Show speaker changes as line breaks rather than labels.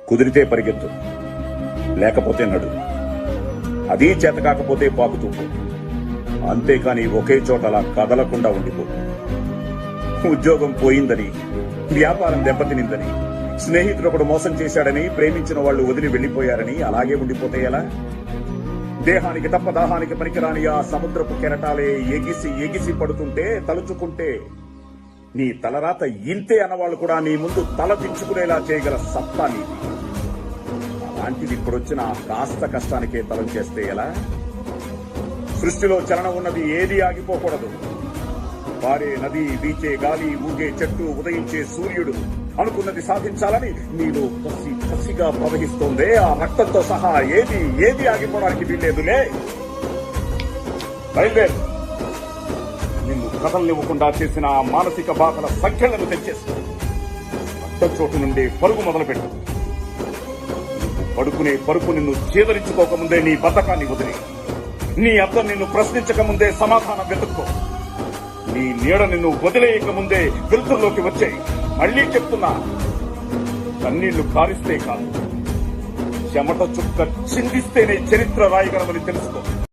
కుదిరితే పరిగెత్తు, లేకపోతే నడు. అదీ చేత కాకపోతే పాకుతూపు. అంతేకాని ఒకే చోటలా కదలకుండా ఉండిపో. ఉద్యోగం పోయిందని, వ్యాపారం దెబ్బతినిందని, స్నేహితుడు ఒకడు మోసం చేశాడని, ప్రేమించిన వాళ్లు వదిలి వెళ్లిపోయారని అలాగే ఉండిపోతే ఎలా? దేహానికి తప్ప దాహానికి పనికిరాని ఆ సముద్రపు కెరటాలే ఎగిసి ఎగిసి పడుతుంటే తలుచుకుంటే నీ తలరాత ఇంతే అన్నవాళ్లు కూడా నీ ముందు తల దించుకునేలా చేయగల సత్తా నీది. అలాంటిది ఇప్పుడొచ్చిన కాస్త కష్టానికే తలం చేస్తే ఎలా? సృష్టిలో చలనం ఉన్నది ఏది ఆగిపోకూడదు. పారే నది, వీచే గాలి, ఊగే చెట్టు, ఉదయించే సూర్యుడు అనుకున్నది సాధించాలని నీలో కసి కసిగా ప్రవహిస్తోందే ఆ రక్తంతో సహా ఏది ఆగిపోవడానికి వీల్లేదులే. బయలుదేరు. నిన్ను కథల్నివ్వకుండా చేసిన ఆ మానసిక బాధల సంఖ్యలను తెచ్చేస్తూ చోటు నుండి పరుగు మొదలుపెట్టు. నువ్వు పడుకునే పరుపు నిన్ను చేదరించుకోకముందే నీ బద్ధకాన్ని వదిలి, నీ అర్థం నిన్ను ప్రశ్నించకముందే సమాధానం వెతుక్కో. నీ నీడ నిన్ను వదిలేయక ముందే వెలుతుల్లోకి వచ్చాయి. మళ్లీ చెప్తున్నా, కన్నీళ్లు కారిస్తే కాదు, చెమట చుక్క చిందిస్తేనే చరిత్ర రాయగలమని తెలుసుకో.